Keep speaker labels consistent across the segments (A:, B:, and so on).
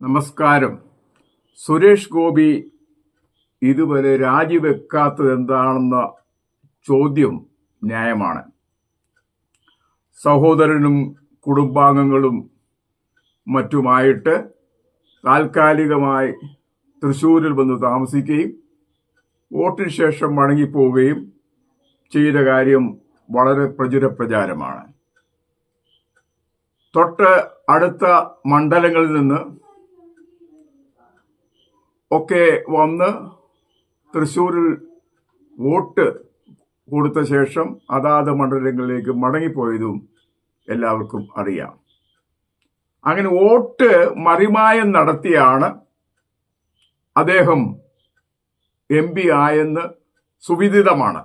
A: നമസ്കാരം. സുരേഷ് ഗോപി ഇതുവരെ രാജിവെക്കാത്തത് എന്താണെന്ന ചോദ്യം ന്യായമാണ്. സഹോദരനും കുടുംബാംഗങ്ങളും മറ്റുമായിട്ട് താൽക്കാലികമായി തൃശ്ശൂരിൽ വന്ന് താമസിക്കുകയും വോട്ടിന് ശേഷം മടങ്ങിപ്പോവുകയും ചെയ്ത കാര്യം വളരെ പ്രചാരമാണ്. തൊട്ട് അടുത്ത മണ്ഡലങ്ങളിൽ നിന്ന് ഒക്കെ വന്ന് തൃശ്ശൂരിൽ വോട്ട് കൊടുത്ത ശേഷം അതാത് മണ്ഡലങ്ങളിലേക്ക് മടങ്ങിപ്പോയതും എല്ലാവർക്കും അറിയാം. അങ്ങനെ വോട്ട് മറിമായം നടത്തിയാണ് അദ്ദേഹം MP ആയെന്ന് സുവിദിതമാണ്.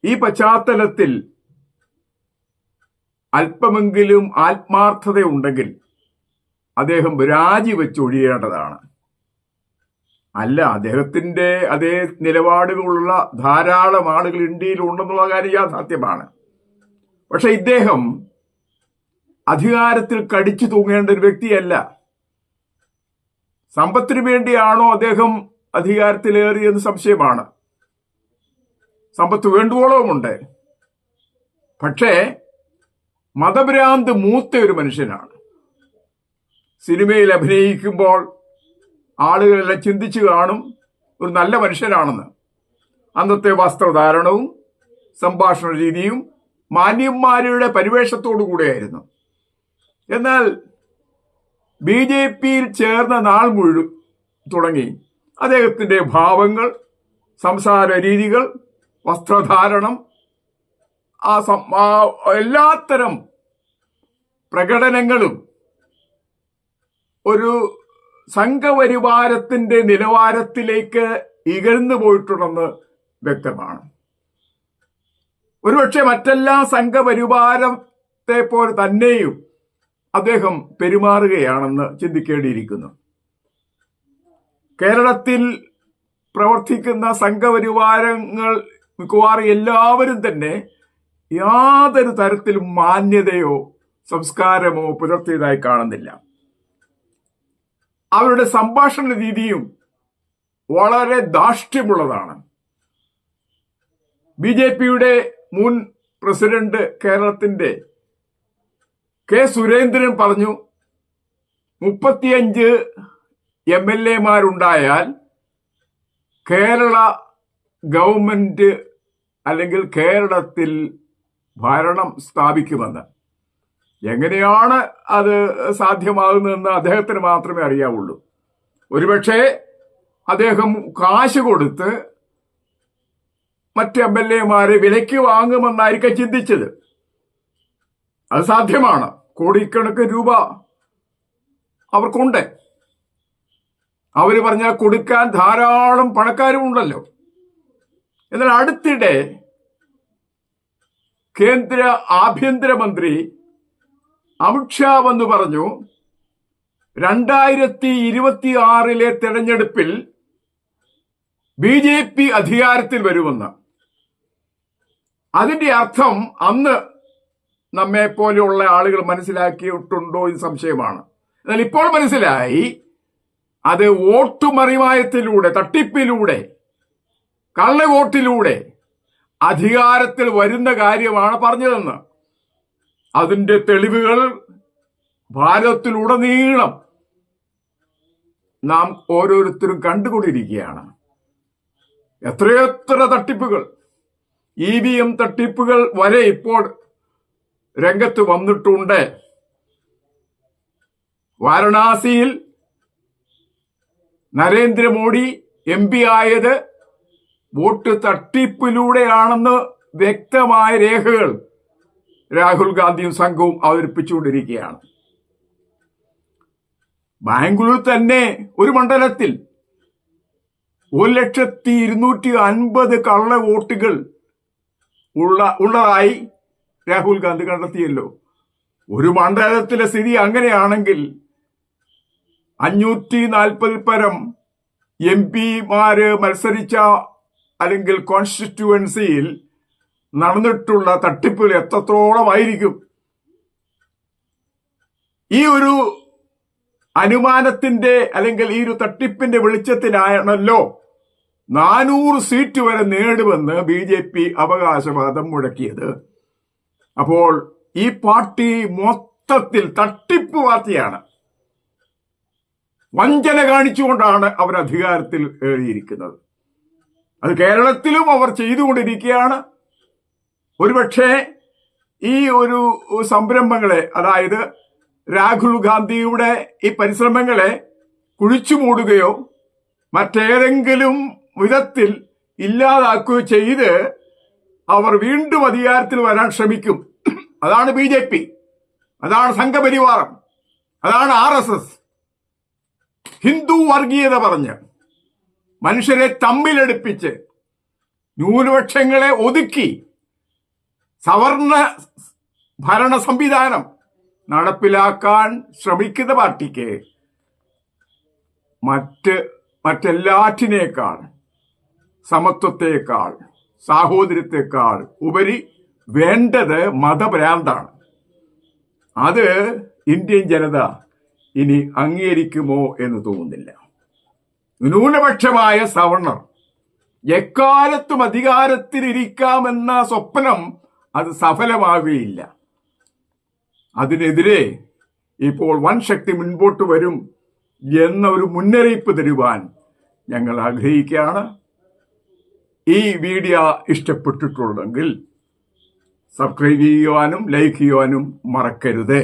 A: ഈ പശ്ചാത്തലത്തിൽ അല്പമെങ്കിലും ആത്മാർത്ഥതയുണ്ടെങ്കിൽ അദ്ദേഹം രാജിവെച്ചൊഴിയേണ്ടതാണ്. അല്ല, അദ്ദേഹത്തിന്റെ അതേ നിലപാടുകളുള്ള ധാരാളം ആളുകൾ ഇന്ത്യയിൽ ഉണ്ടെന്നുള്ള കാര്യം യാഥാർത്ഥ്യമാണ്. പക്ഷെ ഇദ്ദേഹം അധികാരത്തിൽ കടിച്ചു തൂങ്ങേണ്ട ഒരു വ്യക്തിയല്ല. സമ്പത്തിന് വേണ്ടിയാണോ അദ്ദേഹം അധികാരത്തിലേറിയെന്ന് സംശയമാണ്. സമ്പത്ത് വേണ്ടുവോളവുമുണ്ട്. പക്ഷേ മതഭ്രാന്ത് മൂത്ത ഒരു മനുഷ്യനാണ്. സിനിമയിൽ അഭിനയിക്കുമ്പോൾ ആളുകളെല്ലാം ചിന്തിച്ചു കാണും ഒരു നല്ല മനുഷ്യനാണെന്ന്. അന്നത്തെ വസ്ത്രധാരണവും സംഭാഷണ രീതിയും മാന്യന്മാരുടെ പരിവേഷത്തോടു കൂടെയായിരുന്നു. എന്നാൽ BJPയിൽ ചേർന്ന നാൾ മുഴുവൻ തുടങ്ങി അദ്ദേഹത്തിന്റെ ഭാവങ്ങൾ, സംസാര രീതികൾ, വസ്ത്രധാരണം, എല്ലാത്തരം പ്രകടനങ്ങളും ഒരു സംഘപരിവാരത്തിന്റെ നിലവാരത്തിലേക്ക് ഇകഴ്ന്നു പോയിട്ടുണ്ടെന്ന് വ്യക്തമാണ്. ഒരുപക്ഷെ മറ്റെല്ലാ സംഘപരിവാരത്തെ പോലെ തന്നെയും അദ്ദേഹം പെരുമാറുകയാണെന്ന് ചിന്തിക്കേണ്ടിയിരിക്കുന്നു. കേരളത്തിൽ പ്രവർത്തിക്കുന്ന സംഘപരിവാരങ്ങൾ മിക്കവാറും എല്ലാവരും തന്നെ യാതൊരു തരത്തിലും മാന്യതയോ സംസ്കാരമോ പുലർത്തിയതായി കാണുന്നില്ല. അവരുടെ സംഭാഷണ രീതിയും വളരെ ധാർഷ്ട്യമുള്ളതാണ്. BJPയുടെ മുൻ പ്രസിഡന്റ് കേരളത്തിന്റെ K. സുരേന്ദ്രൻ പറഞ്ഞു, 35 MLA-മാരുണ്ടായാൽ കേരള ഗവൺമെന്റ് അല്ലെങ്കിൽ കേരളത്തിൽ ഭരണം സ്ഥാപിക്കുമെന്ന്. എങ്ങനെയാണ് അത് സാധ്യമാകുന്നതെന്ന് അദ്ദേഹത്തിന് മാത്രമേ അറിയാവുള്ളൂ. ഒരുപക്ഷെ അദ്ദേഹം കാശ് കൊടുത്ത് മറ്റ് MLA-മാരെ വിലയ്ക്ക് വാങ്ങുമെന്നായിരിക്കും ചിന്തിച്ചത്. അത് സാധ്യമാണ്. കോടിക്കണക്കിന് രൂപ അവർക്കുണ്ട്. അവര് പറഞ്ഞാൽ കൊടുക്കാൻ ധാരാളം പണക്കാരുമുണ്ടല്ലോ. എന്നാൽ അടുത്തിടെ കേന്ദ്ര ആഭ്യന്തരമന്ത്രി അമിത്ഷാ വന്ന് പറഞ്ഞു, 2026 തെരഞ്ഞെടുപ്പിൽ BJP അധികാരത്തിൽ വരുമെന്ന്. അതിന്റെ അർത്ഥം അന്ന് നമ്മെ പോലെയുള്ള ആളുകൾ മനസ്സിലാക്കിയിട്ടുണ്ടോ എന്ന് സംശയമാണ്. എന്നാൽ ഇപ്പോൾ മനസ്സിലായി, അത് വോട്ട് മറിമായത്തിലൂടെ, തട്ടിപ്പിലൂടെ, കള്ളവോട്ടിലൂടെ അധികാരത്തിൽ വരുന്ന കാര്യമാണ് പറഞ്ഞതെന്ന്. അതിന്റെ തെളിവുകൾ ഭാരതത്തിലുടനീളം നാം ഓരോരുത്തരും കണ്ടുകൊണ്ടിരിക്കുകയാണ്. എത്രയെത്ര തട്ടിപ്പുകൾ, EVM തട്ടിപ്പുകൾ വരെ ഇപ്പോൾ രംഗത്ത് വന്നിട്ടുണ്ട്. വാരണാസിയിൽ നരേന്ദ്രമോദി MP ആയത് വോട്ട് തട്ടിപ്പിലൂടെയാണെന്ന് വ്യക്തമായ രേഖകൾ രാഹുൽ ഗാന്ധിയും സംഘവും അവതരിപ്പിച്ചുകൊണ്ടിരിക്കുകയാണ്. ബാംഗ്ലൂർ തന്നെ ഒരു മണ്ഡലത്തിൽ 1,250,000 കള്ള വോട്ടുകൾ ഉള്ളതായി രാഹുൽ ഗാന്ധി കണ്ടെത്തിയല്ലോ. ഒരു മണ്ഡലത്തിലെ സ്ഥിതി അങ്ങനെയാണെങ്കിൽ 540 പരം MP-മാര് മത്സരിച്ച അല്ലെങ്കിൽ കോൺസ്റ്റിറ്റ്യുവൻസിയിൽ നടന്നിട്ടുള്ള തട്ടിപ്പുകൾ എത്രത്തോളമായിരിക്കും? ഈ ഒരു അനുമാനത്തിന്റെ അല്ലെങ്കിൽ ഈ ഒരു തട്ടിപ്പിന്റെ വെളിച്ചത്തിലാണല്ലോ 400 സീറ്റ് വരെ നേടുമെന്ന് BJP അവകാശവാദം മുഴക്കിയത്. അപ്പോൾ ഈ പാർട്ടി മൊത്തത്തിൽ തട്ടിപ്പ് പാർട്ടിയാണ്. വഞ്ചന കാണിച്ചുകൊണ്ടാണ് അവർ അധികാരത്തിൽ ഏറിയിരിക്കുന്നത്. അത് കേരളത്തിലും അവർ ചെയ്തുകൊണ്ടിരിക്കുകയാണ്. ഒരുപക്ഷെ ഈ ഒരു സംരംഭങ്ങളെ, അതായത് രാഹുൽ ഗാന്ധിയുടെ ഈ പരിശ്രമങ്ങളെ കുഴിച്ചു മൂടുകയോ മറ്റേതെങ്കിലും വിധത്തിൽ ഇല്ലാതാക്കുകയോ ചെയ്ത് അവർ വീണ്ടും അധികാരത്തിൽ വരാൻ ശ്രമിക്കും. അതാണ് BJP, അതാണ് സംഘപരിവാരം, അതാണ് RSS. ഹിന്ദു വർഗീയത പറഞ്ഞ് മനുഷ്യരെ തമ്മിലടുപ്പിച്ച് ന്യൂനപക്ഷങ്ങളെ ഒതുക്കി സവർണ ഭരണ സംവിധാനം നടപ്പിലാക്കാൻ ശ്രമിക്കുന്ന പാർട്ടിക്ക് മറ്റെല്ലാറ്റിനേക്കാൾ, സമത്വത്തെക്കാൾ, സാഹോദര്യത്തെക്കാൾ ഉപരി വേണ്ടത് മതഭ്രാന്താണ്. അത് ഇന്ത്യൻ ജനത ഇനി അംഗീകരിക്കുമോ എന്ന് തോന്നുന്നില്ല. ന്യൂനപക്ഷമായ സവർണർ എക്കാലത്തും അധികാരത്തിലിരിക്കാമെന്ന സ്വപ്നം അത് സഫലമാകുകയില്ല. അതിനെതിരെ ഇപ്പോൾ വൻ ശക്തി മുൻപോട്ട് വരും എന്ന ഒരു മുന്നറിയിപ്പ് തരുവാൻ ഞങ്ങൾ ആഗ്രഹിക്കുകയാണ്. ഈ വീഡിയോ ഇഷ്ടപ്പെട്ടിട്ടുണ്ടെങ്കിൽ സബ്സ്ക്രൈബ് ചെയ്യുവാനും ലൈക്ക് ചെയ്യുവാനും മറക്കരുത്.